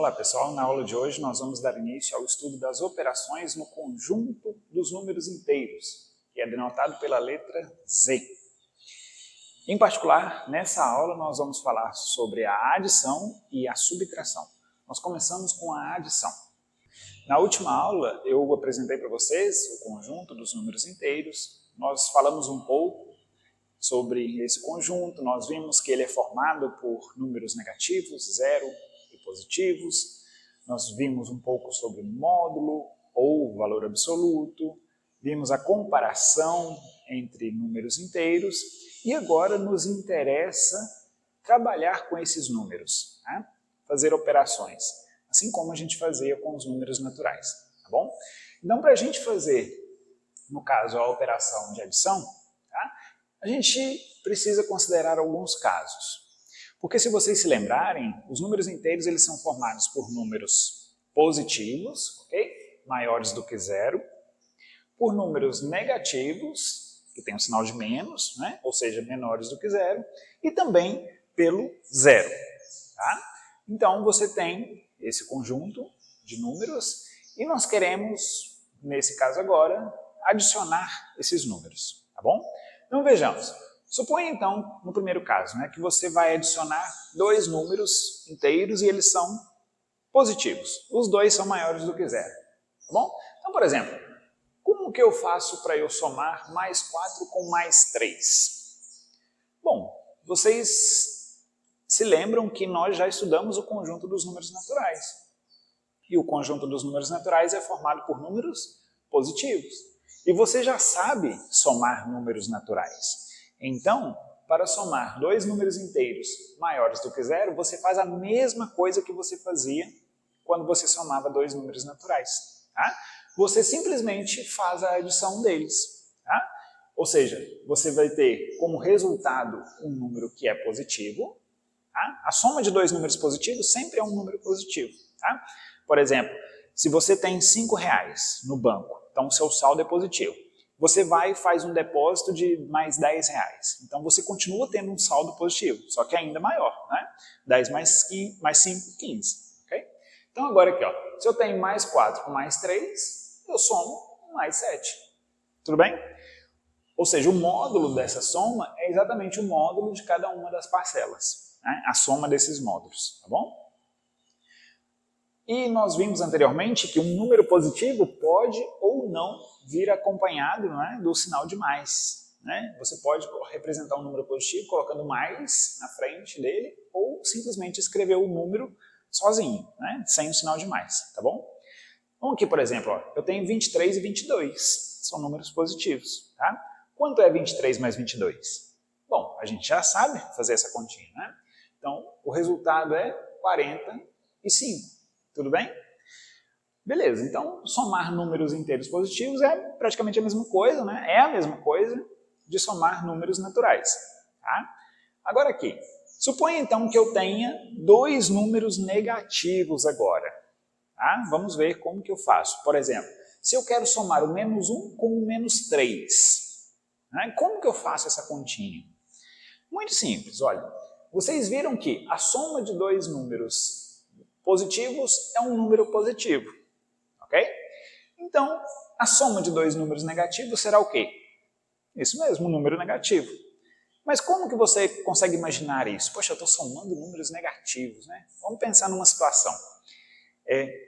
Olá pessoal, na aula de hoje nós vamos dar início ao estudo das operações no conjunto dos números inteiros, que é denotado pela letra Z. Em particular, nessa aula nós vamos falar sobre a adição e a subtração. Nós começamos com a adição. Na última aula eu apresentei para vocês o conjunto dos números inteiros, nós falamos um pouco sobre esse conjunto, nós vimos que ele é formado por números negativos, 0 e positivos, nós vimos um pouco sobre módulo ou valor absoluto, vimos a comparação entre números inteiros e agora nos interessa trabalhar com esses números, né? Fazer operações, assim como a gente fazia com os números naturais, tá bom? Então, para a gente fazer, no caso, a operação de adição, tá? A gente precisa considerar alguns casos. Porque se vocês se lembrarem, os números inteiros eles são formados por números positivos, ok? Maiores do que 0, por números negativos, que tem um sinal de menos, né? Ou seja, menores do que 0, e também pelo 0. Tá? Então você tem esse conjunto de números e nós queremos, nesse caso agora, adicionar esses números, tá bom? Então vejamos, suponha então, no primeiro caso, né, que você vai adicionar dois números inteiros e eles são positivos. Os dois são maiores do que 0, tá bom? Então, por exemplo, como que eu faço para eu somar mais 4 com mais 3? Bom, vocês se lembram que nós já estudamos o conjunto dos números naturais. E o conjunto dos números naturais é formado por números positivos. E você já sabe somar números naturais. Então, para somar dois números inteiros maiores do que 0, você faz a mesma coisa que você fazia quando você somava dois números naturais. Tá? Você simplesmente faz a adição deles. Tá? Ou seja, você vai ter como resultado um número que é positivo. Tá? A soma de dois números positivos sempre é um número positivo. Tá? Por exemplo, se você tem R$5 no banco, então o seu saldo é positivo. Você vai e faz um depósito de mais R$10. Então você continua tendo um saldo positivo, só que ainda maior. Né? 10 mais 5, 15. Okay? Então agora aqui, ó, se eu tenho mais 4 com mais 3, eu somo mais 7. Tudo bem? Ou seja, o módulo dessa soma é exatamente o módulo de cada uma das parcelas. Né? A soma desses módulos, tá bom? E nós vimos anteriormente que um número positivo pode ou não vir acompanhado, né, do sinal de mais. Né? Você pode representar um número positivo colocando mais na frente dele ou simplesmente escrever o número sozinho, né, sem o sinal de mais, tá bom? Então aqui, por exemplo, ó, eu tenho 23 e 22, são números positivos. Tá? Quanto é 23 mais 22? Bom, a gente já sabe fazer essa continha, né? Então o resultado é 45. Tudo bem? Beleza, então somar números inteiros positivos é praticamente a mesma coisa, né? É a mesma coisa de somar números naturais. Tá? Agora aqui, suponha então que eu tenha dois números negativos agora. Tá? Vamos ver como que eu faço. Por exemplo, se eu quero somar o menos 1 com o menos 3, né? Como que eu faço essa continha? Muito simples, olha. Vocês viram que a soma de dois números positivos é um número positivo, ok? Então, a soma de dois números negativos será o quê? Isso mesmo, um número negativo. Mas como que você consegue imaginar isso? Poxa, eu estou somando números negativos, né? Vamos pensar numa situação.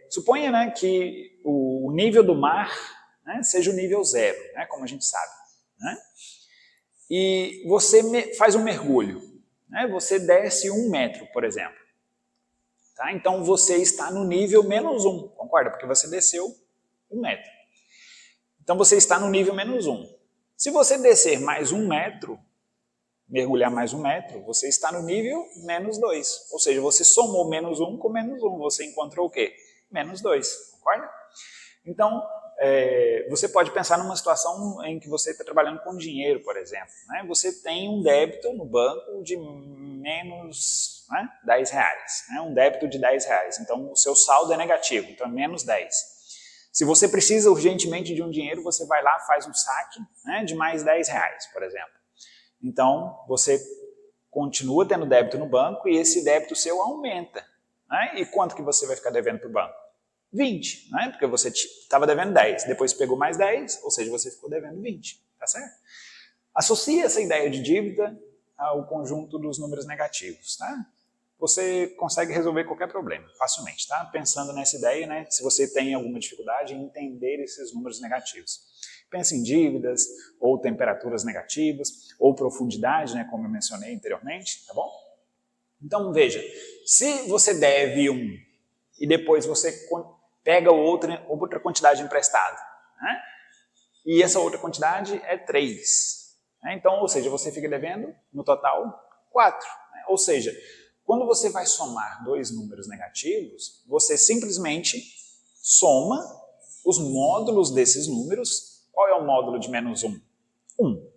Suponha, né, que o nível do mar, né, seja o nível 0, né, como a gente sabe. Né? E você faz um mergulho. Né? Você desce 1 metro, por exemplo. Tá? Então você está no nível menos 1, concorda? Porque você desceu 1 metro. Então você está no nível menos 1. Se você descer mais 1 metro, mergulhar mais 1 metro, você está no nível menos 2. Ou seja, você somou menos 1 com menos 1. Você encontrou o quê? Menos 2, concorda? Então, você pode pensar numa situação em que você está trabalhando com dinheiro, por exemplo. Né? Você tem um débito no banco de menos, né, R$10, né? Um débito de R$10. Então, o seu saldo é negativo, então é menos 10. Se você precisa urgentemente de um dinheiro, você vai lá, faz um saque, né, de mais R$10, por exemplo. Então, você continua tendo débito no banco e esse débito seu aumenta. né? E quanto que você vai ficar devendo para o banco? 20, né? Porque você estava devendo 10, depois pegou mais 10, ou seja, você ficou devendo 20, tá certo? Associe essa ideia de dívida ao conjunto dos números negativos, tá? Você consegue resolver qualquer problema facilmente, tá? Pensando nessa ideia, né? Se você tem alguma dificuldade em entender esses números negativos. Pense em dívidas, ou temperaturas negativas, ou profundidade, né? Como eu mencionei anteriormente, tá bom? Então veja, se você deve 1 e depois você pega outra quantidade emprestada, né? E essa outra quantidade é 3. Né? Então, ou seja, você fica devendo, no total, 4. Né? Ou seja, quando você vai somar dois números negativos, você simplesmente soma os módulos desses números. Qual é o módulo de menos 1? 1.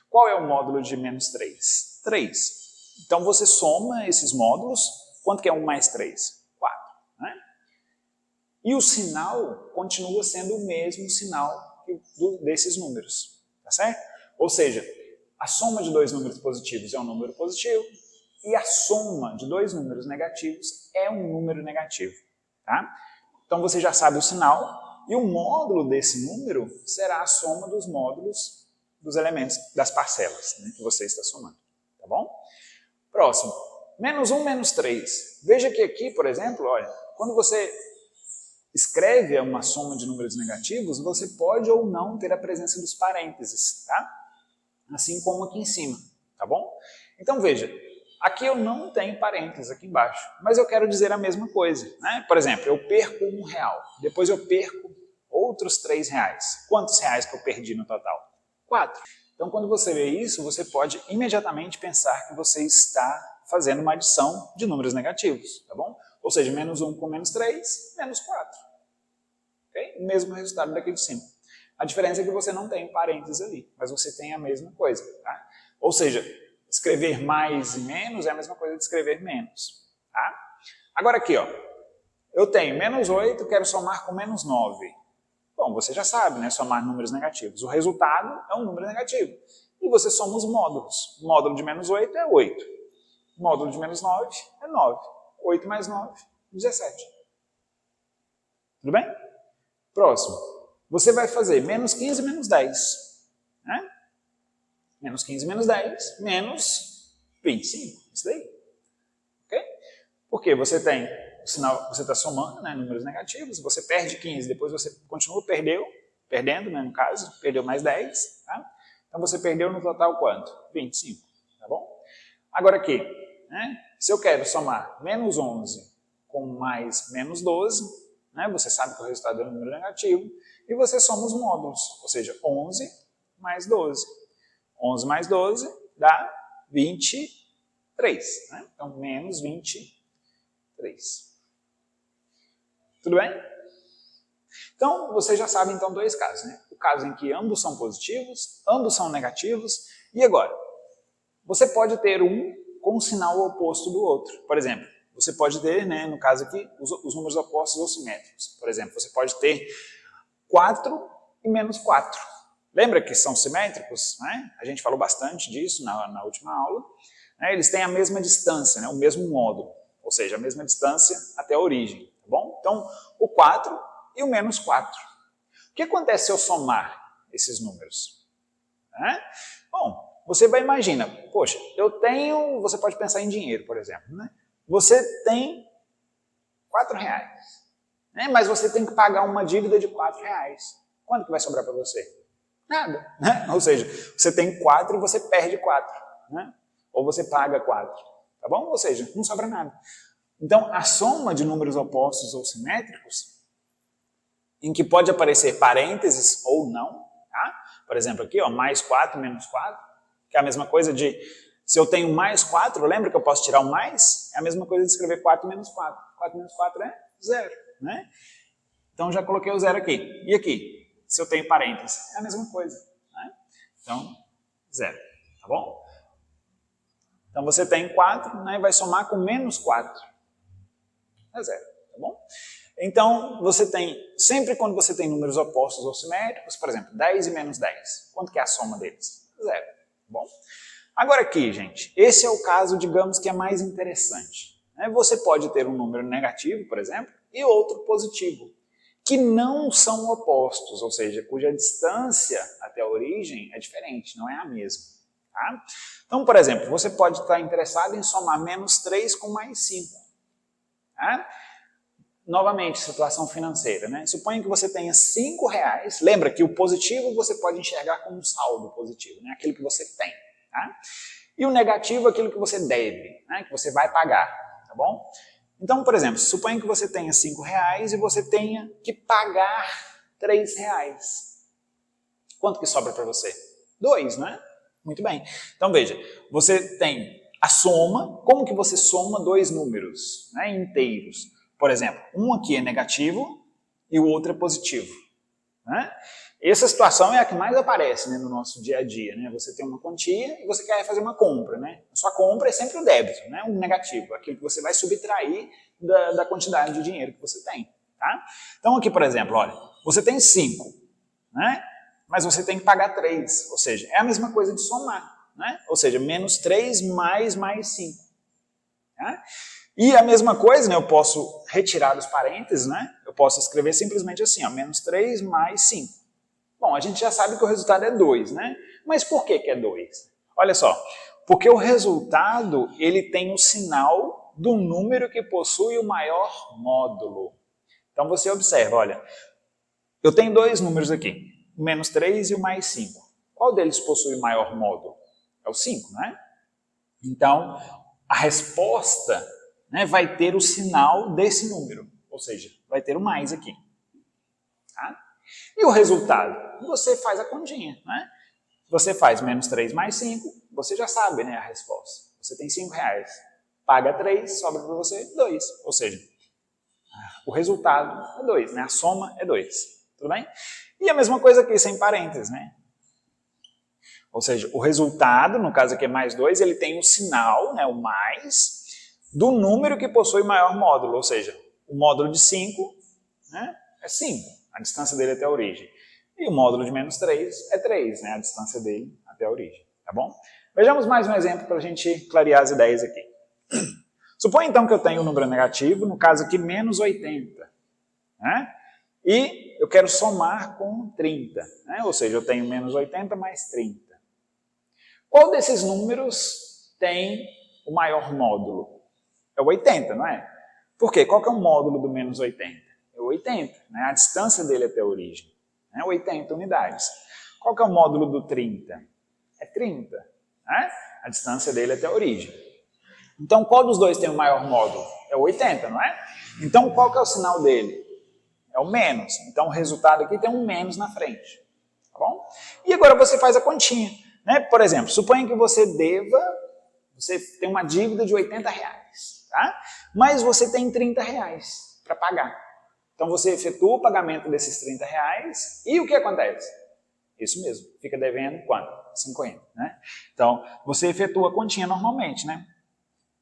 Qual é o módulo de menos 3? 3. Então você soma esses módulos. Quanto que é 1 mais 3? 4. Né? E o sinal continua sendo o mesmo sinal desses números. Tá certo? Ou seja, a soma de dois números positivos é um número positivo e a soma de dois números negativos é um número negativo. Tá? Então você já sabe o sinal e o módulo desse número será a soma dos módulos dos elementos das parcelas, né, que você está somando. Tá bom? Próximo. Menos 1, menos 3. Veja que aqui, por exemplo, olha, quando você escreve uma soma de números negativos, você pode ou não ter a presença dos parênteses, tá? Assim como aqui em cima, tá bom? Então veja, aqui eu não tenho parênteses aqui embaixo, mas eu quero dizer a mesma coisa, né? Por exemplo, eu perco R$1, depois eu perco outros R$3. Quantos reais que eu perdi no total? 4. Então quando você vê isso, você pode imediatamente pensar que você está fazendo uma adição de números negativos, tá bom? Ou seja, menos 1 com menos 3, menos 4. Okay? O mesmo resultado daqui de cima. A diferença é que você não tem parênteses ali, mas você tem a mesma coisa. Tá? Ou seja, escrever mais e menos é a mesma coisa de escrever menos. Tá? Agora aqui, ó, eu tenho menos 8, quero somar com menos 9. Bom, você já sabe, né? Somar números negativos. O resultado é um número negativo. E você soma os módulos. O módulo de menos 8 é 8. O módulo de menos 9 é 9. 8 mais 9, 17. Tudo bem? Próximo. Você vai fazer menos 15 menos 10. Né? Menos 15 menos 10, menos 25. Isso daí. Ok? Porque você tem o sinal, você está somando, né, números negativos, você perde 15, depois você continua perdendo, né, no caso, perdeu mais 10. Tá? Então você perdeu no total quanto? 25. Tá bom? Agora aqui, né, se eu quero somar menos 11 com mais menos 12, né, você sabe que o resultado é um número negativo, e você soma os módulos, ou seja, 11 mais 12. 11 mais 12 dá 23. Né? Então, menos 23. Tudo bem? Então, você já sabe então dois casos. Né? O caso em que ambos são positivos, ambos são negativos, e agora? Você pode ter um com um sinal oposto do outro. Por exemplo, você pode ter, né, no caso aqui, os números opostos ou simétricos. Por exemplo, você pode ter 4 e menos 4. Lembra que são simétricos? Né? A gente falou bastante disso na última aula. Né? Eles têm a mesma distância, né? O mesmo módulo, ou seja, a mesma distância até a origem. Tá bom? Então, o 4 e o menos 4. O que acontece se eu somar esses números? Né? Bom, você vai imaginar, poxa, você pode pensar em dinheiro, por exemplo. Né? Você tem R$4, né? Mas você tem que pagar uma dívida de R$4. Quanto que vai sobrar para você? Nada. Né? Ou seja, você tem 4 e você perde 4. Né? Ou você paga 4. Tá bom? Ou seja, não sobra nada. Então, a soma de números opostos ou simétricos, em que pode aparecer parênteses ou não, tá? Por exemplo, aqui, ó, mais 4, menos 4, que é a mesma coisa de, se eu tenho mais 4, lembra que eu posso tirar o mais? É a mesma coisa de escrever 4 menos 4. 4 menos 4 é 0, né? Então, já coloquei o 0 aqui. E aqui? Se eu tenho parênteses, é a mesma coisa. Né? Então, 0, tá bom? Então, você tem 4, né, e vai somar com menos 4. É 0, tá bom? Então, você tem, sempre quando você tem números opostos ou simétricos, por exemplo, 10 e menos 10, quanto que é a soma deles? 0, tá bom? Agora aqui, gente, esse é o caso, digamos, que é mais interessante. né, você pode ter um número negativo, por exemplo, e outro positivo, que não são opostos, ou seja, cuja distância até a origem é diferente, não é a mesma. Tá? Então, por exemplo, você pode estar interessado em somar menos 3 com mais 5. Tá? Novamente, situação financeira. Né? Suponha que você tenha R$5. Lembra que o positivo você pode enxergar como um saldo positivo, né? Aquilo que você tem. Tá? E o negativo, aquilo que você deve, né? Que você vai pagar. Tá bom? Então, por exemplo, suponha que você tenha R$5 e você tenha que pagar R$3. Quanto que sobra para você? 2, né? Muito bem. Então, veja, você tem a soma. Como que você soma dois números, né, inteiros? Por exemplo, um aqui é negativo e o outro é positivo. Né? Essa situação é a que mais aparece, né, no nosso dia a dia. Né? Você tem uma quantia e você quer fazer uma compra. Né? A sua compra é sempre o débito, né? Um negativo, aquilo que você vai subtrair da quantidade de dinheiro que você tem. Tá? Então aqui, por exemplo, olha, você tem 5, né? Mas você tem que pagar 3, ou seja, é a mesma coisa de somar. Né? Ou seja, menos 3 mais 5. Tá? E a mesma coisa, né, eu posso retirar os parênteses, né? Eu posso escrever simplesmente assim, ó, menos 3 mais 5. Bom, a gente já sabe que o resultado é 2, né? Mas por que é 2? Olha só, porque o resultado ele tem o sinal do número que possui o maior módulo. Então você observa, olha, eu tenho dois números aqui, o menos 3 e o mais 5. Qual deles possui o maior módulo? É o 5, né? Então, a resposta, né, vai ter o sinal desse número, ou seja, vai ter o mais aqui. Tá? E o resultado? Você faz a continha, né? Você faz menos 3 mais 5, você já sabe, né, a resposta. Você tem R$5, paga 3, sobra para você 2, ou seja, o resultado é 2, né? A soma é 2, tudo bem? E a mesma coisa aqui, sem parênteses, né? Ou seja, o resultado, no caso aqui é mais 2, ele tem um sinal, né, o mais, do número que possui maior módulo, ou seja, o módulo de 5, né, é 5, a distância dele até a origem. E o módulo de menos 3 é 3, né, a distância dele até a origem, tá bom? Vejamos mais um exemplo para a gente clarear as ideias aqui. Suponha então que eu tenho um número negativo, no caso aqui menos 80, né? E eu quero somar com 30, né? Ou seja, eu tenho menos 80 mais 30. Qual desses números tem o maior módulo? É o 80, não é? Por quê? Qual que é o módulo do menos 80? É o 80, né? A distância dele até a origem. É 80 unidades. Qual que é o módulo do 30? É 30, né? A distância dele até a origem. Então, qual dos dois tem o maior módulo? É o 80, não é? Então, qual que é o sinal dele? É o menos. Então, o resultado aqui tem um menos na frente. Tá bom? E agora você faz a continha. Né? Por exemplo, suponha que você tem uma dívida de R$80, tá? Mas você tem R$30 para pagar. Então você efetua o pagamento desses R$30 e o que acontece? Isso mesmo, fica devendo quanto? 50, né? Então você efetua a continha normalmente, né?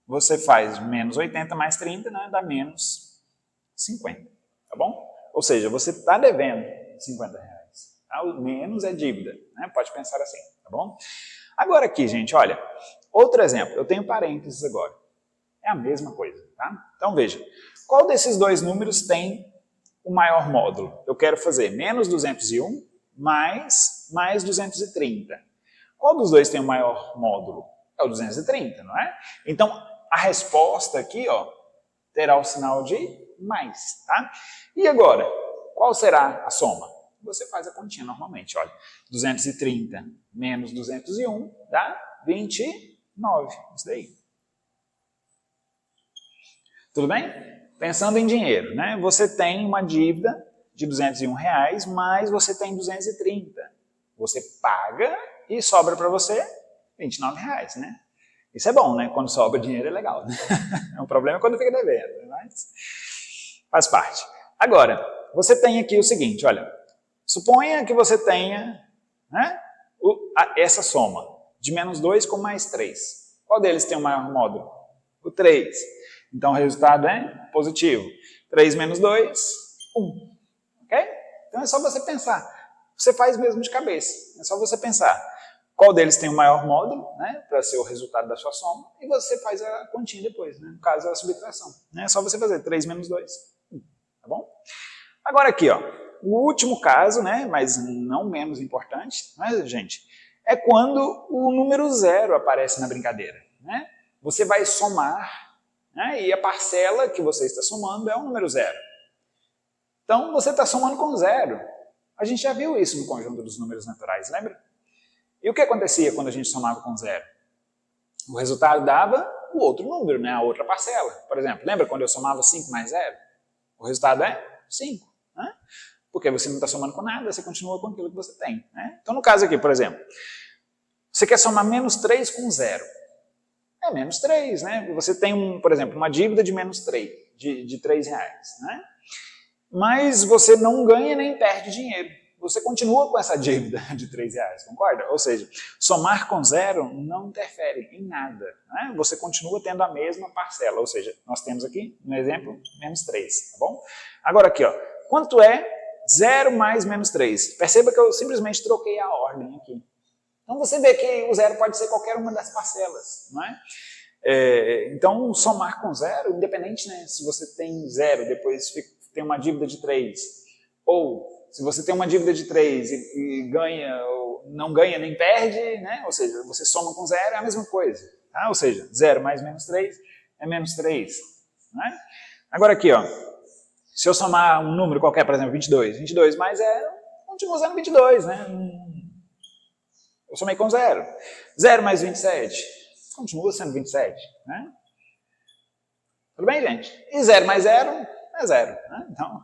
Você faz menos 80 mais 30, né? Dá menos 50, tá bom? Ou seja, você está devendo R$50. Tá? O menos é dívida, né? Pode pensar assim, tá bom? Agora aqui, gente, olha, outro exemplo, eu tenho parênteses agora. É a mesma coisa, tá? Então veja, qual desses dois números tem o maior módulo? Eu quero fazer menos 201 mais 230. Qual dos dois tem o maior módulo? É o 230, não é? Então a resposta aqui, ó, terá o sinal de mais, tá? E agora, qual será a soma? Você faz a continha normalmente, olha, 230 menos 201 dá 29, isso daí. Tudo bem? Pensando em dinheiro, né? Você tem uma dívida de R$201, mas você tem 230. Você paga e sobra para você R$29, né? Isso é bom, né? Quando sobra dinheiro é legal, né? O problema é quando fica devendo, mas faz parte. Agora, você tem aqui o seguinte, olha, suponha que você tenha, né, essa soma de menos 2 com mais 3. Qual deles tem o maior módulo? O 3. Então o resultado é positivo. 3 menos 2, 1. Ok? Então é só você pensar. Você faz mesmo de cabeça. É só você pensar. qual deles tem o maior módulo, né, para ser o resultado da sua soma, e você faz a continha depois, né, no caso a subtração. Né, é só você fazer 3 menos 2, tá bom? Agora aqui, ó, o último caso, né, mas não menos importante, né, gente, é quando o número 0 aparece na brincadeira. Né? Você vai somar, né, e a parcela que você está somando é o número 0. Então, você está somando com 0. A gente já viu isso no conjunto dos números naturais, lembra? E o que acontecia quando a gente somava com 0? O resultado dava o outro número, né, a outra parcela. Por exemplo, lembra quando eu somava 5 mais 0? O resultado é 5. Né? Porque você não está somando com nada, você continua com aquilo que você tem. Né? Então, no caso aqui, por exemplo, você quer somar menos 3 com 0. É menos 3, né? Você tem, por exemplo, uma dívida de menos 3, de 3 reais. Né? Mas você não ganha nem perde dinheiro. Você continua com essa dívida de 3 reais, concorda? Ou seja, somar com 0 não interfere em nada. Né? Você continua tendo a mesma parcela. Ou seja, nós temos aqui, no exemplo, menos 3, tá bom? Agora aqui, ó, quanto é 0 mais menos 3? Perceba que eu simplesmente troquei a ordem aqui. Então você vê que o 0 pode ser qualquer uma das parcelas, não é? Então somar com 0, independente, né, se você tem 0, depois tem uma dívida de 3, ou se você tem uma dívida de 3 e ganha, ou não ganha nem perde, né? Ou seja, você soma com 0, é a mesma coisa. Tá? Ou seja, 0 mais menos 3 é menos 3. Né? Agora aqui, ó, se eu somar um número qualquer, por exemplo, 22, 22 mais 0, continua usando 22, né? Eu somei com 0. 0 mais 27, continua sendo 27. Né? Tudo bem, gente? E 0 mais 0 é 0. Né? Então,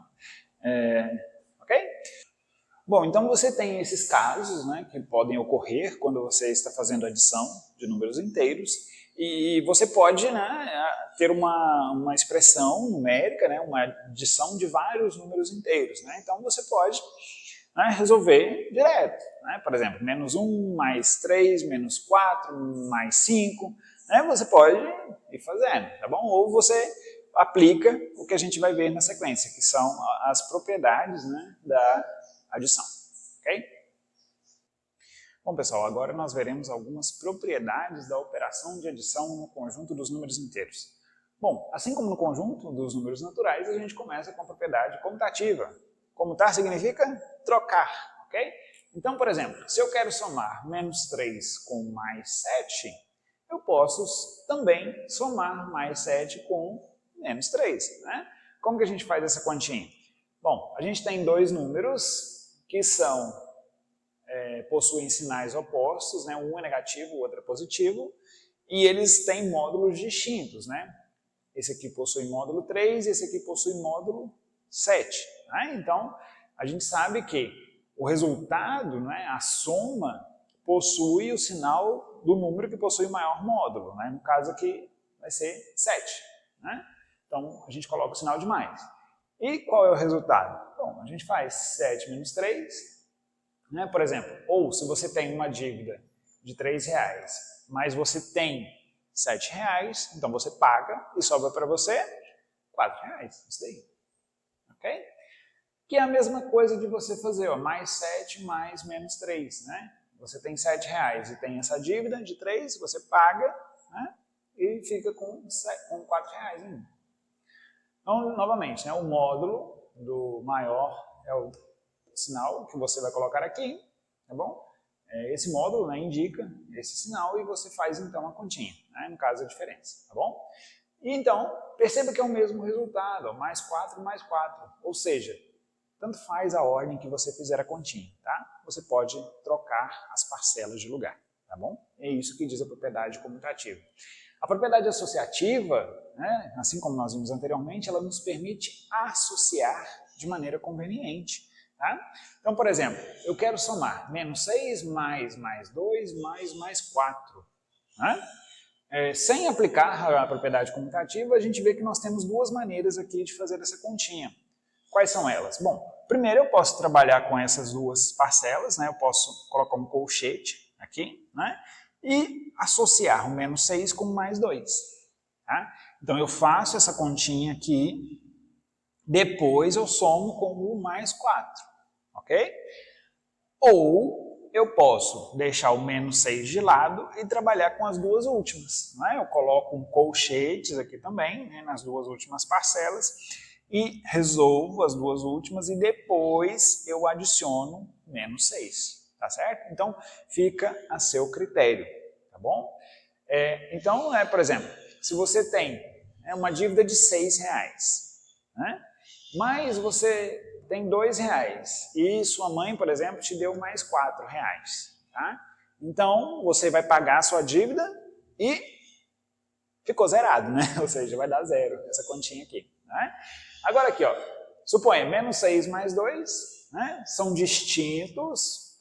ok? Bom, então você tem esses casos, né, que podem ocorrer quando você está fazendo adição de números inteiros, e você pode, né, ter uma expressão numérica, né, uma adição de vários números inteiros. Né? Então você pode, né, resolver direto. Né? Por exemplo, menos 1 mais 3, menos 4, mais 5. Né? Você pode ir fazendo, tá bom? Ou você aplica o que a gente vai ver na sequência, que são as propriedades, né, da adição. Ok? Bom, pessoal, agora nós veremos algumas propriedades da operação de adição no conjunto dos números inteiros. Bom, assim como no conjunto dos números naturais, a gente começa com a propriedade comutativa. Comutar significa trocar, ok? Então, por exemplo, se eu quero somar menos 3 com mais 7, eu posso também somar mais 7 com menos 3. Né? Como que a gente faz essa continha? Bom, a gente tem dois números que possuem sinais opostos, né? Um é negativo, o outro é positivo, e eles têm módulos distintos. Né? Esse aqui possui módulo 3 e esse aqui possui módulo 7. Né? Então, a gente sabe que o resultado, né, a soma, possui o sinal do número que possui o maior módulo. Né? No caso aqui vai ser 7. Né? Então, a gente coloca o sinal de mais. E qual é o resultado? Bom, a gente faz 7 menos 3, né, por exemplo, ou se você tem uma dívida de 3 reais, mas você tem 7 reais, então você paga e sobra para você 4 reais. Isso daí. Ok? Que é a mesma coisa de você fazer, ó, mais 7 mais menos 3. Né? Você tem 7 reais e tem essa dívida de 3, você paga, né, e fica com 4 reais ainda. Então, novamente, né, o módulo do maior é o sinal que você vai colocar aqui, tá bom? Esse módulo, né, indica esse sinal e você faz então a continha, né, no caso a diferença, tá bom? E então, perceba que é o mesmo resultado, ó, mais 4, ou seja, tanto faz a ordem que você fizer a continha, tá? Você pode trocar as parcelas de lugar, tá bom? É isso que diz a propriedade comutativa. A propriedade associativa, né, assim como nós vimos anteriormente, ela nos permite associar de maneira conveniente. Tá? Então, por exemplo, eu quero somar menos 6 mais 2 mais 4. Né? Sem aplicar a propriedade comutativa, a gente vê que nós temos duas maneiras aqui de fazer essa continha. Quais são elas? Bom, primeiro eu posso trabalhar com essas duas parcelas, né? Eu posso colocar um colchete aqui, né? E associar o menos 6 com mais 2. Tá? Então eu faço essa continha aqui, depois eu somo com o mais 4. Ok? Ou eu posso deixar o menos 6 de lado e trabalhar com as duas últimas. Né? Eu coloco um colchetes aqui também, né, nas duas últimas parcelas, e resolvo as duas últimas e depois eu adiciono menos 6, tá certo? Então, fica a seu critério, tá bom? Então, por exemplo, se você tem uma dívida de R$6, né? Mas você tem R$2 e sua mãe, por exemplo, te deu mais R$4, tá? Então, você vai pagar a sua dívida e ficou zerado, né? Ou seja, vai dar zero essa continha aqui, né? Agora aqui, ó, suponha, menos 6 mais 2, né? São distintos,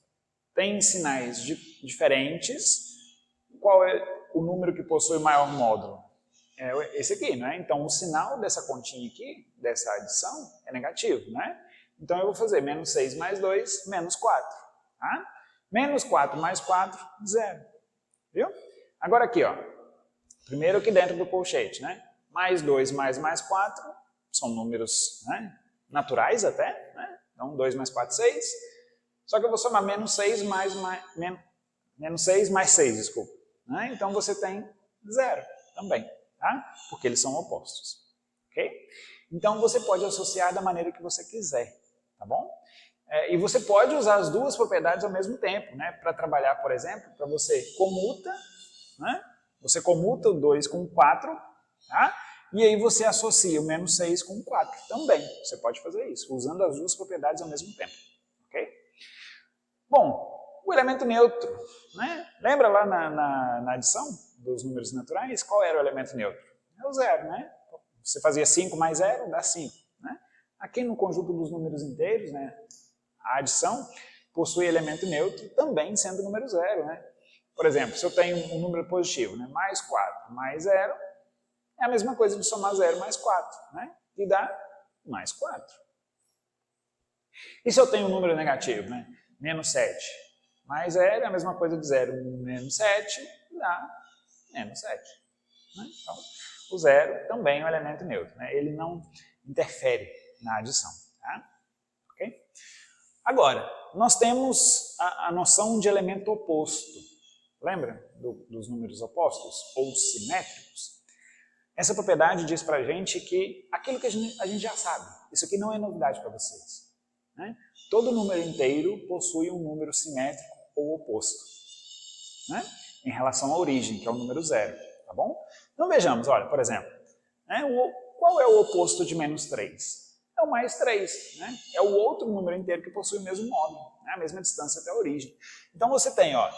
têm sinais diferentes. Qual é o número que possui maior módulo? É esse aqui, né? Então, o sinal dessa continha aqui, dessa adição, é negativo, né? Então, eu vou fazer menos 6 mais 2, menos 4. Tá? Menos 4 mais 4, 0. Viu? Agora aqui, ó. Primeiro aqui dentro do colchete, né? Mais 2 mais 4, são números, né, naturais até, né? Então, 2 mais 4, 6. Só que eu vou somar menos 6 menos 6 mais 6, desculpa. Né? Então, você tem 0 também. Tá? Porque eles são opostos, ok? Então você pode associar da maneira que você quiser, tá bom? E você pode usar as duas propriedades ao mesmo tempo, né? Para trabalhar, por exemplo, para você comuta, né? Você comuta o 2 com o 4, tá? E aí você associa o menos 6 com o 4 também. Você pode fazer isso, usando as duas propriedades ao mesmo tempo, ok? Bom, o elemento neutro, né? Lembra lá na adição dos números naturais, qual era o elemento neutro? É o 0, né? Você fazia 5 mais 0, dá 5. Né? Aqui no conjunto dos números inteiros, né, a adição possui elemento neutro também sendo número 0. Né? Por exemplo, se eu tenho um número positivo, né, mais 4 mais 0, é a mesma coisa de somar 0 mais 4, né? E dá mais 4. E se eu tenho um número negativo, né, menos 7 mais 0, é a mesma coisa de 0 menos 7, dá menos 7. Né? Então, o 0 também é um elemento neutro. Né? Ele não interfere na adição. Tá? Okay? Agora, nós temos a noção de elemento oposto. Lembra dos números opostos ou simétricos? Essa propriedade diz para a gente que aquilo que a gente já sabe. Isso aqui não é novidade para vocês. Né? Todo número inteiro possui um número simétrico ou oposto. Né? Em relação à origem, que é o número 0, tá bom? Então vejamos, olha, por exemplo, né, qual é o oposto de menos 3? É o mais 3, né? É o outro número inteiro que possui o mesmo módulo, né, a mesma distância até a origem. Então você tem, ó,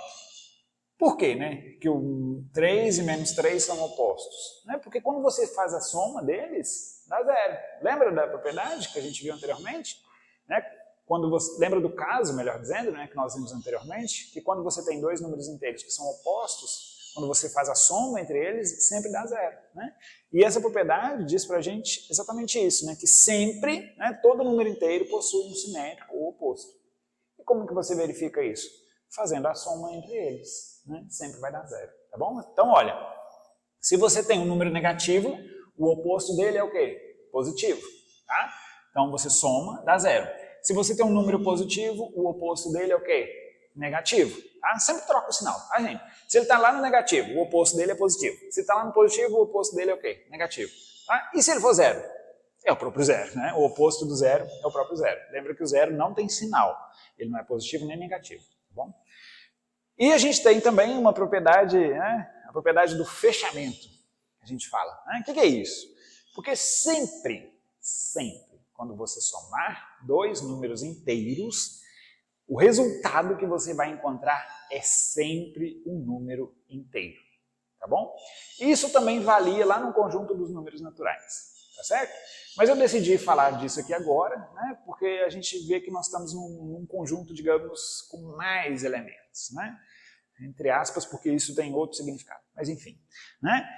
por quê, né, que o 3 e menos 3 são opostos? Né? Porque quando você faz a soma deles, dá 0. Lembra da propriedade que a gente viu anteriormente? Né? Lembra do caso, melhor dizendo, né, que nós vimos anteriormente, que quando você tem dois números inteiros que são opostos, quando você faz a soma entre eles, sempre dá 0. Né? E essa propriedade diz pra gente exatamente isso, né, que sempre, né, todo número inteiro possui um simétrico ou oposto. E como que você verifica isso? Fazendo a soma entre eles. Né? Sempre vai dar 0, tá bom? Então, olha, se você tem um número negativo, o oposto dele é o quê? Positivo, tá? Então, você soma, dá 0. Se você tem um número positivo, o oposto dele é o quê? Negativo. Tá? Sempre troca o sinal, tá, gente? Se ele está lá no negativo, o oposto dele é positivo. Se está lá no positivo, o oposto dele é o quê? Negativo. Tá? E se ele for 0? É o próprio 0, né? O oposto do 0 é o próprio 0. Lembra que o 0 não tem sinal. Ele não é positivo nem negativo, tá bom? E a gente tem também uma propriedade, né? A propriedade do fechamento, que a gente fala. Né? O que é isso? Porque sempre, quando você somar dois números inteiros, o resultado que você vai encontrar é sempre um número inteiro, tá bom? Isso também valia lá no conjunto dos números naturais, tá certo? Mas eu decidi falar disso aqui agora, né, porque a gente vê que nós estamos num conjunto, digamos, com mais elementos, né? Entre aspas, porque isso tem outro significado, mas enfim. Né?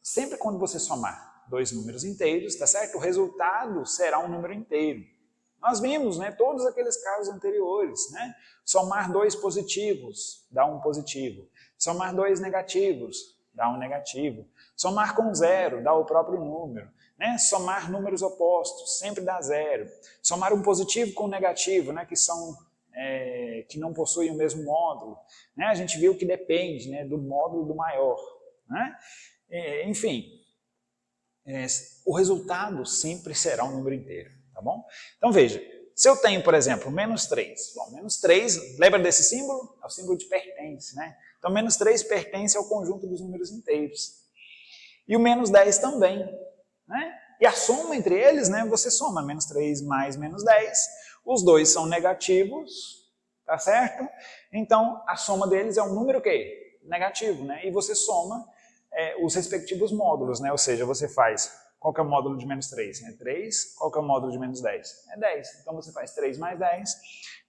Sempre quando você somar dois números inteiros, tá certo? O resultado será um número inteiro. Nós vimos, né, todos aqueles casos anteriores, né? Somar dois positivos dá um positivo. Somar dois negativos dá um negativo. Somar com 0 dá o próprio número. Né? Somar números opostos sempre dá 0. Somar um positivo com um negativo, né, que são que não possuem o mesmo módulo, né? A gente viu que depende, né, do módulo do maior, né? Enfim, o resultado sempre será um número inteiro, tá bom? Então veja, se eu tenho, por exemplo, menos 3, bom, menos 3, lembra desse símbolo? É o símbolo de pertence, né? Então menos 3 pertence ao conjunto dos números inteiros. E o menos 10 também, né? E a soma entre eles, né, você soma menos 3 mais menos 10, os dois são negativos, tá certo? Então a soma deles é um número o quê? Negativo, né? E você soma os respectivos módulos, né? Ou seja, você faz, qual que é o módulo de menos 3? É 3, qual que é o módulo de menos 10? É 10. Então você faz 3 mais 10,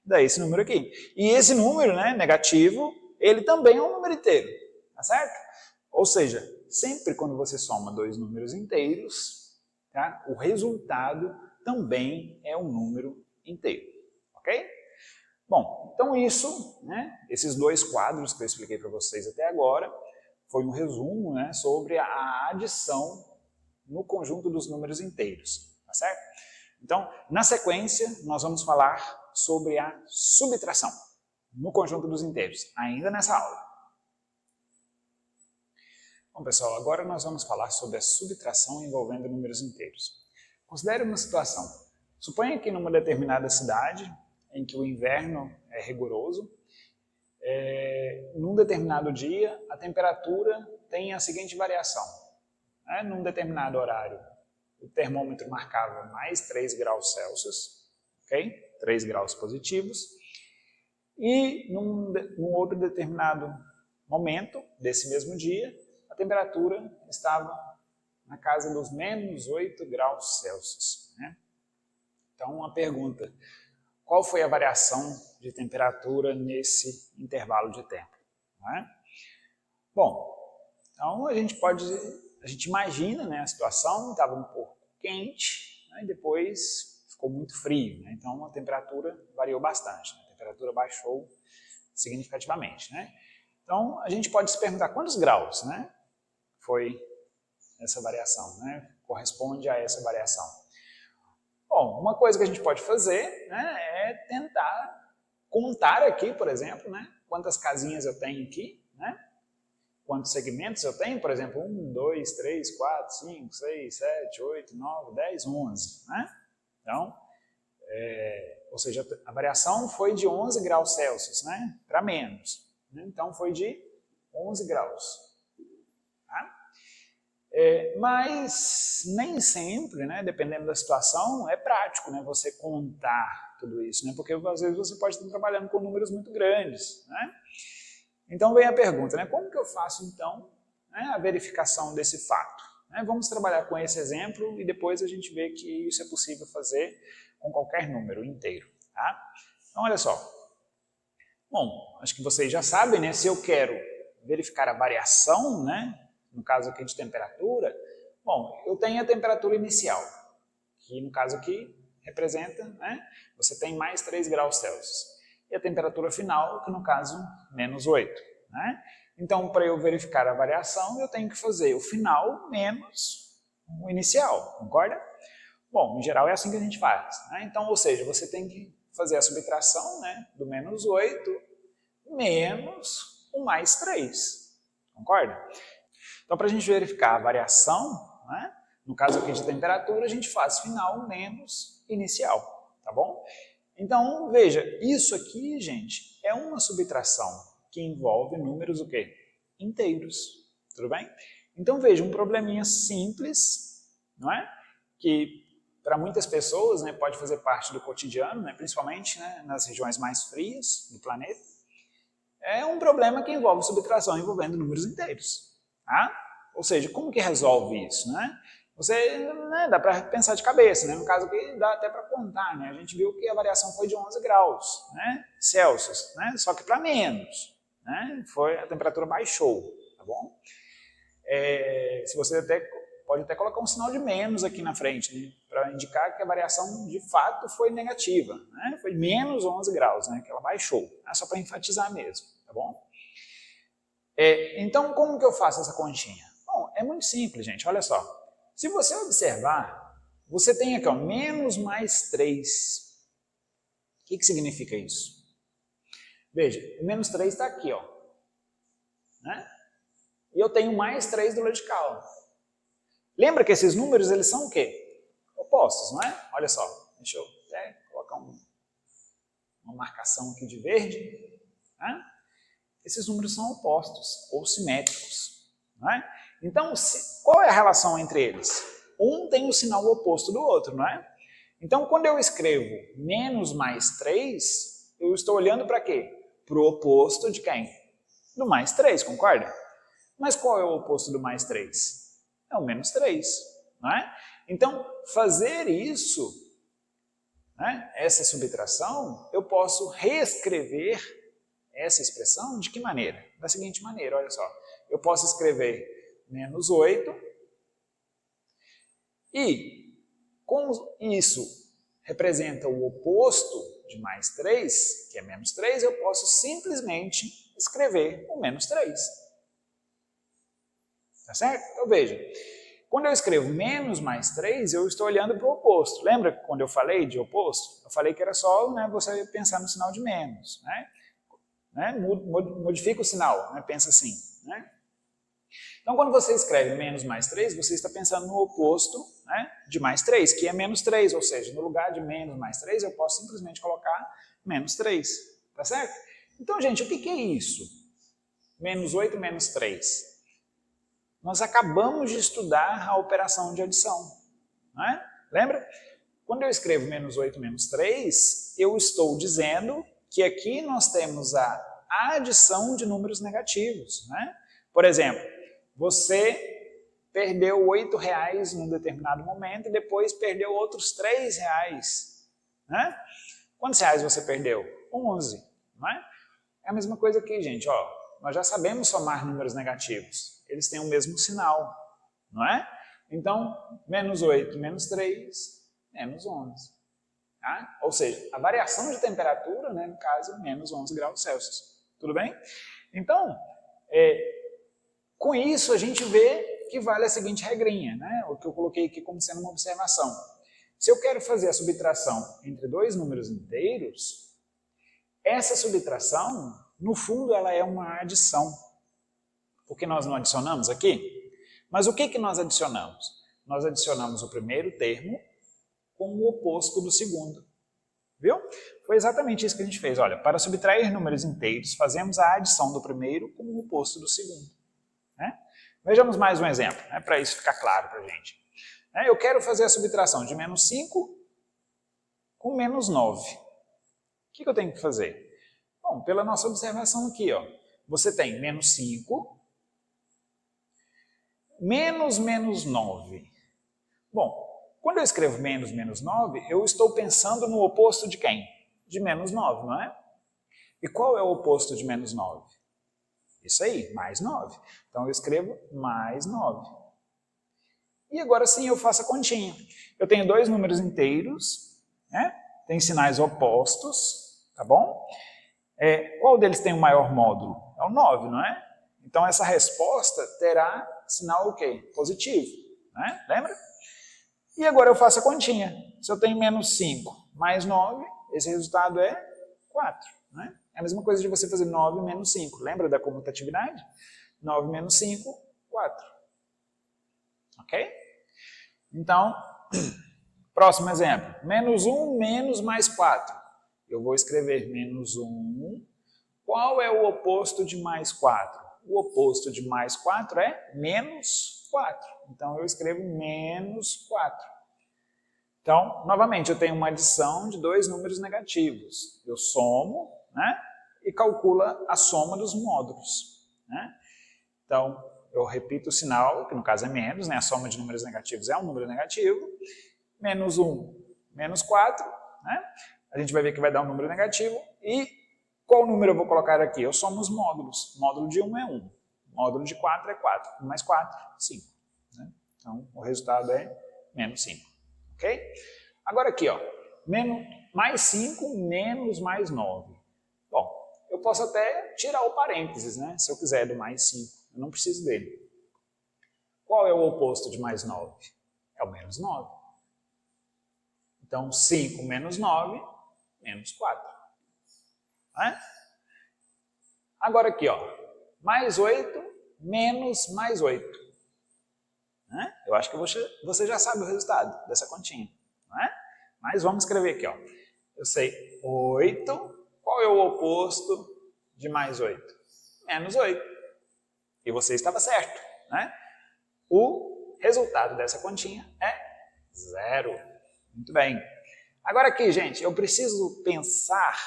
dá esse número aqui. E esse número, né, negativo, ele também é um número inteiro, tá certo? Ou seja, sempre quando você soma dois números inteiros, tá, o resultado também é um número inteiro, ok? Bom, então isso, né, esses dois quadros que eu expliquei para vocês até agora, foi um resumo, né, sobre a adição no conjunto dos números inteiros, tá certo? Então, na sequência, nós vamos falar sobre a subtração no conjunto dos inteiros, ainda nessa aula. Bom, pessoal, agora nós vamos falar sobre a subtração envolvendo números inteiros. Considere uma situação. Suponha que numa determinada cidade, em que o inverno é rigoroso, num determinado dia, a temperatura tem a seguinte variação. Num determinado horário, o termômetro marcava mais 3 graus Celsius, ok? 3 graus positivos. E num outro determinado momento desse mesmo dia, a temperatura estava na casa dos menos 8 graus Celsius. Né? Então, uma pergunta. Qual foi a variação de temperatura nesse intervalo de tempo? Né? Bom, então a gente imagina, né, a situação, estava um pouco quente, né, e depois ficou muito frio. Né? Então a temperatura variou bastante, né? A temperatura baixou significativamente. Né? Então a gente pode se perguntar quantos graus, né, foi essa variação, né? Corresponde a essa variação. Bom, uma coisa que a gente pode fazer, né, é tentar contar aqui, por exemplo, né, quantas casinhas eu tenho aqui, né, quantos segmentos eu tenho, por exemplo, 1, 2, 3, 4, 5, 6, 7, 8, 9, 10, 11. Né? Então, ou seja, a variação foi de 11 graus Celsius, né, para menos. Né? Então, foi de 11 graus. Mas nem sempre, né, dependendo da situação, é prático, né, você contar tudo isso, né, porque às vezes você pode estar trabalhando com números muito grandes. Né? Então vem a pergunta, né, como que eu faço então, né, a verificação desse fato? Né? Vamos trabalhar com esse exemplo e depois a gente vê que isso é possível fazer com qualquer número inteiro. Tá? Então olha só, bom, acho que vocês já sabem, né, se eu quero verificar a variação, né, no caso aqui de temperatura, bom, eu tenho a temperatura inicial, que no caso aqui representa, né, você tem mais 3 graus Celsius. E a temperatura final, que no caso, menos 8. Né? Então, para eu verificar a variação, eu tenho que fazer o final menos o inicial, concorda? Bom, em geral é assim que a gente faz. Né? Então, ou seja, você tem que fazer a subtração, né, do menos 8 menos o mais 3, concorda? Então, para a gente verificar a variação, né, no caso aqui de temperatura, a gente faz final menos inicial, tá bom? Então, veja, isso aqui, gente, é uma subtração que envolve números o quê? Inteiros, tudo bem? Então, veja, um probleminha simples, não é? Que para muitas pessoas, né, pode fazer parte do cotidiano, né, principalmente, né, nas regiões mais frias do planeta. É um problema que envolve subtração envolvendo números inteiros. Tá? Ou seja, como que resolve isso? Né? Você, né, dá para pensar de cabeça, né? No caso aqui dá até para contar. Né? A gente viu que a variação foi de 11 graus, né, Celsius, né? Só que para menos. Né? A temperatura baixou. Tá bom? Se você pode até colocar um sinal de menos aqui na frente, né, para indicar que a variação de fato foi negativa. Né? Foi menos 11 graus, né, que ela baixou. Né? Só para enfatizar mesmo. Tá bom? Então, como que eu faço essa continha? Bom, é muito simples, gente. Olha só. Se você observar, você tem aqui, ó, menos mais 3. O que significa isso? Veja, o menos 3 está aqui, ó. Né? E eu tenho mais 3 do lado de cá, ó. Lembra que esses números, eles são o quê? Opostos, não é? Olha só, deixa eu até colocar uma marcação aqui de verde. Né? Esses números são opostos, ou simétricos. Não é? Então, qual é a relação entre eles? Um tem o sinal oposto do outro, não é? Então, quando eu escrevo menos mais 3, eu estou olhando para quê? Para o oposto de quem? Do mais 3, concorda? Mas qual é o oposto do mais 3? É o menos 3, não é? Então, fazer isso, né, essa subtração, eu posso reescrever essa expressão de que maneira? Da seguinte maneira, olha só. Eu posso escrever menos 8 e, como isso representa o oposto de mais 3, que é menos 3, eu posso simplesmente escrever o menos 3. Tá certo? Então veja, quando eu escrevo menos mais 3, eu estou olhando para o oposto. Lembra quando eu falei de oposto? Eu falei que era só, né, você pensar no sinal de menos. Modifica o sinal, né, pensa assim. Né? Então quando você escreve menos mais 3, você está pensando no oposto, né, de mais 3, que é menos 3, ou seja, no lugar de menos mais 3, eu posso simplesmente colocar menos 3. Tá certo? Então, gente, o que é isso? Menos 8 menos 3. Nós acabamos de estudar a operação de adição. Não é? Lembra? Quando eu escrevo menos 8 menos 3, eu estou dizendo que aqui nós temos a adição de números negativos. Né? Por exemplo, você perdeu R$8 num determinado momento e depois perdeu outros R$3. Né? Quantos reais você perdeu? 11. Não é? É a mesma coisa aqui, gente. Ó, nós já sabemos somar números negativos. Eles têm o mesmo sinal, não é? Então, menos 8 menos 3, menos 11. Tá? Ou seja, a variação de temperatura, né, no caso, menos 11 graus Celsius. Tudo bem? Então, com isso a gente vê que vale a seguinte regrinha, né? O que eu coloquei aqui como sendo uma observação. Se eu quero fazer a subtração entre dois números inteiros, essa subtração, no fundo, ela é uma adição. Porque nós não adicionamos aqui? Mas o que nós adicionamos? Nós adicionamos o primeiro termo com o oposto do segundo. Viu? Foi exatamente isso que a gente fez. Olha, para subtrair números inteiros, fazemos a adição do primeiro com o oposto do segundo. Né? Vejamos mais um exemplo, né, para isso ficar claro para a gente. Eu quero fazer a subtração de menos 5 com menos 9. O que eu tenho que fazer? Bom, pela nossa observação aqui, ó, você tem menos 5 menos menos 9. Bom, quando eu escrevo menos menos 9, eu estou pensando no oposto de quem? De menos 9, não é? E qual é o oposto de menos 9? Isso aí, mais 9. Então eu escrevo mais 9. E agora sim eu faço a continha. Eu tenho dois números inteiros, né? Tem sinais opostos, tá bom? Qual deles tem o maior módulo? É o 9, não é? Então essa resposta terá sinal o quê? Positivo, né? Lembra? E agora eu faço a continha. Se eu tenho menos 5 mais 9, esse resultado é 4. Né? É a mesma coisa de você fazer 9 menos 5. Lembra da comutatividade? 9 menos 5, 4. Ok? Então, próximo exemplo. Menos 1 menos mais 4. Eu vou escrever menos 1. Qual é o oposto de mais 4? O oposto de mais 4 é menos 4. Então, eu escrevo menos 4. Então, novamente, eu tenho uma adição de dois números negativos. Eu somo, né, e calculo a soma dos módulos. Né? Então, eu repito o sinal, que no caso é menos, né, a soma de números negativos é um número negativo. Menos 1, menos 4. Né? A gente vai ver que vai dar um número negativo. E qual número eu vou colocar aqui? Eu somo os módulos. Módulo de 1 é 1. Módulo de 4 é 4. 1 mais 4, 5. Né? Então, o resultado é menos 5. Ok? Agora aqui, ó, mais 5 menos mais 9. Bom, eu posso até tirar o parênteses, né? Se eu quiser, do mais 5. Eu não preciso dele. Qual é o oposto de mais 9? É o menos 9. Então, 5 menos 9, menos 4. Né? Agora aqui, ó, mais 8 menos mais 8. Né? Eu acho que você já sabe o resultado dessa continha. Não é? Mas vamos escrever aqui, ó. Eu sei 8, qual é o oposto de mais 8? Menos 8. E você estava certo. Né? O resultado dessa continha é 0. Muito bem. Agora aqui, gente, eu preciso pensar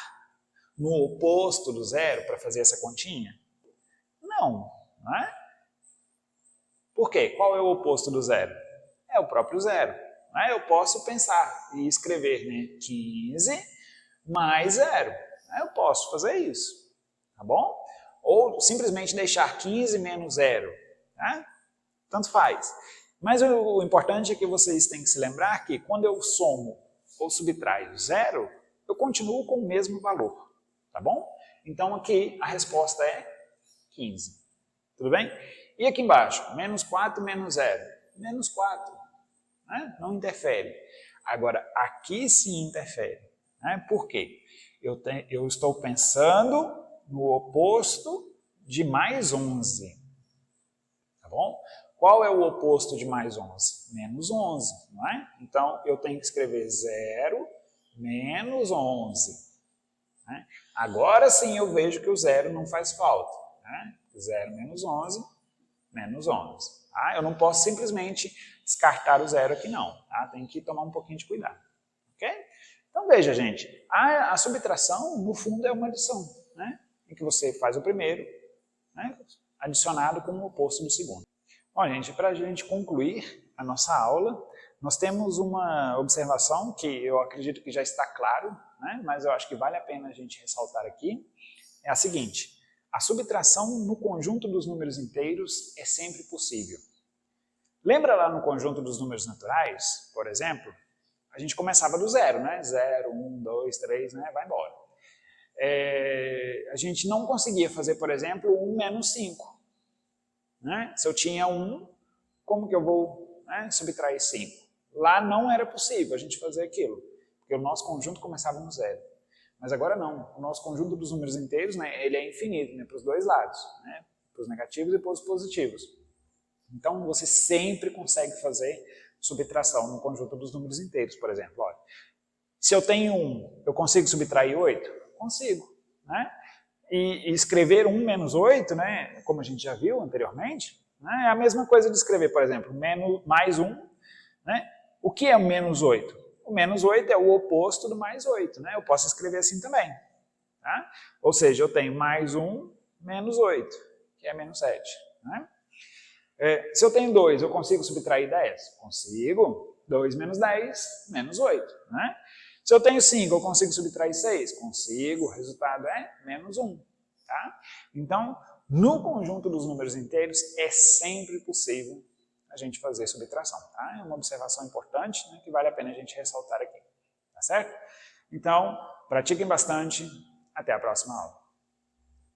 no oposto do 0 para fazer essa continha? Não, não é? Por quê? Qual é o oposto do 0? É o próprio 0. Né? Eu posso pensar e escrever, né, 15 mais 0. Eu posso fazer isso, tá bom? Ou simplesmente deixar 15 menos 0. Né? Tanto faz. Mas o importante é que vocês têm que se lembrar que quando eu somo ou subtraio 0, eu continuo com o mesmo valor, tá bom? Então aqui a resposta é 15. Tudo bem? E aqui embaixo, menos 4 menos 0. Menos 4. Né? Não interfere. Agora, aqui sim interfere. Né? Por quê? Eu estou pensando no oposto de mais 11. Tá bom? Qual é o oposto de mais 11? Menos 11, não é? Então, eu tenho que escrever 0 menos 11. Né? Agora sim eu vejo que o 0 não faz falta. Né? 0 menos 11, menos 11. Tá? Eu não posso simplesmente descartar o 0 aqui não. Tá? Tem que tomar um pouquinho de cuidado. Ok? Então veja, gente, a subtração, no fundo, é uma adição. Né? Em que você faz o primeiro, né, adicionado com o oposto do segundo. Bom, gente, para a gente concluir a nossa aula, nós temos uma observação que eu acredito que já está claro, né, mas eu acho que vale a pena a gente ressaltar aqui. É a seguinte: a subtração no conjunto dos números inteiros é sempre possível. Lembra lá no conjunto dos números naturais, por exemplo, a gente começava do 0, né? 0, 1, 2, 3, né? Vai embora. A gente não conseguia fazer, por exemplo, 1 menos 5. Né? Se eu tinha 1, como que eu vou, né, subtrair 5? Lá não era possível a gente fazer aquilo, porque o nosso conjunto começava no 0. Mas agora não, o nosso conjunto dos números inteiros, né, ele é infinito, né, para os dois lados, né, para os negativos e para os positivos. Então você sempre consegue fazer subtração no conjunto dos números inteiros, por exemplo. Olha, se eu tenho 1, eu consigo subtrair 8? Consigo. Né? E escrever 1 menos 8, né, como a gente já viu anteriormente, né, é a mesma coisa de escrever, por exemplo, mais 1. Né? O que é o menos 8? O menos 8 é o oposto do mais 8. Né? Eu posso escrever assim também. Tá? Ou seja, eu tenho mais 1 menos 8, que é menos 7. Né? Se eu tenho 2, eu consigo subtrair 10? Consigo. 2 menos 10, menos 8. Né? Se eu tenho 5, eu consigo subtrair 6? Consigo. O resultado é menos 1. Tá? Então, no conjunto dos números inteiros, é sempre possível a gente fazer subtração. Tá? É uma observação importante, né, que vale a pena a gente ressaltar aqui. Tá certo? Então, pratiquem bastante. Até a próxima aula.